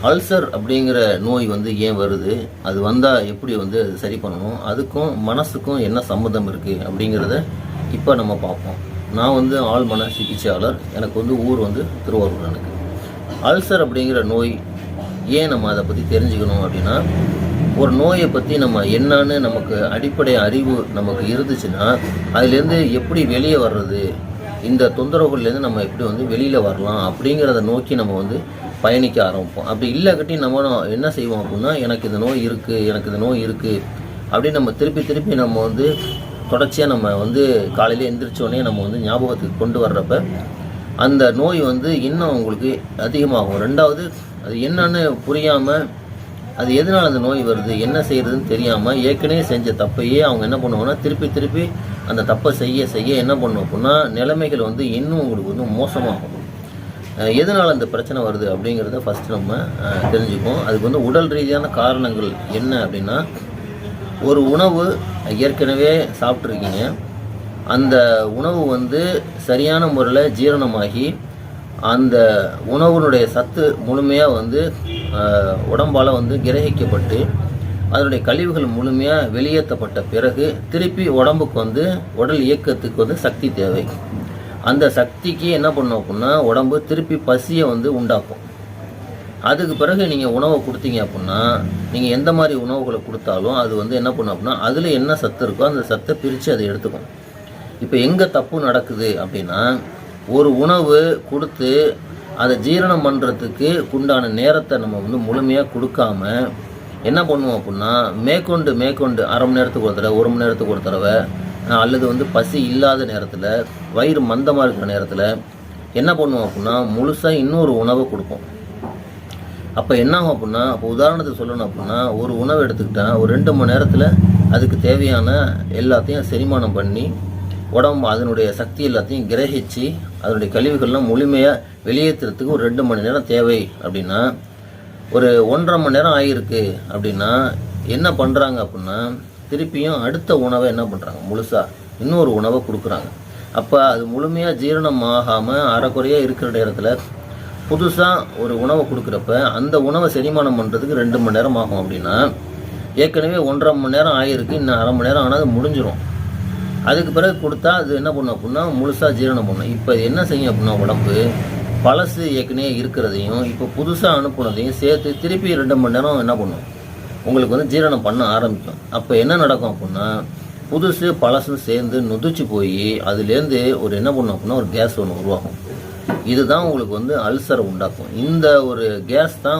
Ulcer அப்படிங்கிற நோய் வந்து ஏன் வருது, அது வந்தால் எப்படி வந்து அது சரி பண்ணணும், அதுக்கும் மனசுக்கும் என்ன சம்மந்தம் இருக்குது அப்படிங்கிறத இப்போ நம்ம பார்ப்போம். நான் வந்து ஆழ்மன சிகிச்சையாளர். எனக்கு வந்து ஊர் வந்து திருவாரூர். எனக்கு அல்சர் அப்படிங்கிற நோய் ஏன் நம்ம அதை பற்றி தெரிஞ்சுக்கணும் அப்படின்னா, ஒரு நோயை பற்றி நம்ம என்னன்னு நமக்கு அடிப்படை அறிவு நமக்கு இருந்துச்சுன்னா அதுலேருந்து எப்படி வெளியே வர்றது, இந்த தொந்தரவுகள்லேருந்து நம்ம எப்படி வந்து வெளியில் வரலாம் அப்படிங்கிறத நோக்கி நம்ம வந்து பயணிக்க ஆரம்பிப்போம். அப்படி இல்லைக்கட்டி நம்ம என்ன செய்வோம் அப்படின்னா, எனக்கு இந்த நோய் இருக்குது அப்படின்னு நம்ம திருப்பி நம்ம வந்து தொடர்ச்சியாக நம்ம வந்து காலையில் எந்திரிச்சோடனே நம்ம வந்து ஞாபகத்துக்கு கொண்டு வர்றப்ப அந்த நோய் வந்து இன்னும் உங்களுக்கு அதிகமாகும். ரெண்டாவது, அது என்னன்னு புரியாமல், அது எதனால் அந்த நோய் வருது, என்ன செய்கிறதுன்னு தெரியாமல் ஏற்கனவே செஞ்ச தப்பையே அவங்க என்ன பண்ணுவாங்கன்னா திருப்பி அந்த தப்பை செய்ய என்ன பண்ணும் அப்படின்னா நிலைமைகள் வந்து இன்னும் உங்களுக்கு வந்து மோசமாகும். எதனால் அந்த பிரச்சனை வருது அப்படிங்கிறத ஃபஸ்ட்டு நம்ம தெரிஞ்சுப்போம். அதுக்கு வந்து உடல் ரீதியான காரணங்கள் என்ன அப்படின்னா, ஒரு உணவு ஏற்கனவே சாப்பிட்ருக்கீங்க, அந்த உணவு வந்து சரியான முறையில் ஜீரணமாகி அந்த உணவுனுடைய சத்து முழுமையாக வந்து உடம்பால் வந்து கிரகிக்கப்பட்டு அதனுடைய கழிவுகள் முழுமையாக வெளியேற்றப்பட்ட பிறகு திருப்பி உடம்புக்கு வந்து உடல் இயக்கத்துக்கு வந்து சக்தி தேவை. அந்த சக்திக்கு என்ன பண்ணும் அப்படின்னா உடம்பு திருப்பி பசியை வந்து உண்டாக்கும். அதுக்கு பிறகு நீங்கள் உணவை கொடுத்தீங்க அப்படின்னா, நீங்கள் எந்த மாதிரி உணவுகளை கொடுத்தாலும் அது வந்து என்ன பண்ணும் அப்படின்னா அதில் என்ன சத்து இருக்கோ அந்த சத்தை பிரித்து அதை எடுத்துக்கும். இப்போ எங்கே தப்பு நடக்குது அப்படின்னா, ஒரு உணவு கொடுத்து அதை ஜீரணம் பண்ணுறதுக்கு உண்டான நேரத்தை நம்ம வந்து முழுமையாக கொடுக்காம என்ன பண்ணுவோம் அப்படின்னா, மேற்கொண்டு அரை மணி நேரத்துக்கு ஒரு தடவை, 1 மணி நேரத்துக்கு ஒரு தடவை, அல்லது வந்து பசி இல்லாத நேரத்தில், வயிறு மந்தமாக இருக்கிற நேரத்தில் என்ன பண்ணுவோம் அப்படின்னா முழுசாக இன்னொரு உணவை கொடுப்போம். அப்போ என்ன ஆகும் அப்படின்னா, அப்போ உதாரணத்துக்கு சொல்லணும் அப்படின்னா, ஒரு உணவை எடுத்துக்கிட்டால் ஒரு 2 மணி நேரத்தில் அதுக்கு தேவையான எல்லாத்தையும் செரிமானம் பண்ணி உடம்பு அதனுடைய சக்தி எல்லாத்தையும் கிரகிச்சு அதனுடைய கழிவுகள்லாம் முழுமையாக வெளியேற்றுறதுக்கு ஒரு 2 மணி நேரம் தேவை. அப்படின்னா ஒரு 1.5 மணி நேரம் ஆகிருக்கு அப்படின்னா என்ன பண்ணுறாங்க அப்படின்னா, திருப்பியும் அடுத்த உணவை என்ன பண்ணுறாங்க, முழுசாக இன்னொரு உணவை கொடுக்குறாங்க. அப்போ அது முழுமையாக ஜீரணம் ஆகாமல் அரைக்குறையாக இருக்கிற நேரத்தில் புதுசாக ஒரு உணவை கொடுக்குறப்ப அந்த உணவை செரிமானம் பண்ணுறதுக்கு 2 மணி நேரம் ஆகும். அப்படின்னா ஏற்கனவே 1.5 மணி நேரம் ஆகிருக்கு, இன்னும் அரை மணி நேரம் ஆனால் அது முடிஞ்சிடும். அதுக்கு பிறகு கொடுத்தா அது என்ன பண்ணும் அப்படின்னா முழுசாக ஜீரணம் பண்ணும். இப்போ என்ன செய்யும் அப்படின்னா, உடம்பு பழசு ஏற்கனவே இருக்கிறதையும் இப்போ புதுசாக அனுப்புனதையும் சேர்த்து திருப்பி 2 மணி நேரம் என்ன பண்ணும், உங்களுக்கு வந்து ஜீரணம் பண்ண ஆரம்பிக்கும். அப்போ என்ன நடக்கும் அப்படின்னா, புதுசு பழசும் சேர்ந்து நொதிச்சு போய் அதுலேருந்து ஒரு என்ன பண்ணும் அப்படின்னா ஒரு கேஸ் ஒன்று உருவாகும். இதுதான் உங்களுக்கு வந்து அல்சரை உண்டாக்கும். இந்த ஒரு கேஸ் தான்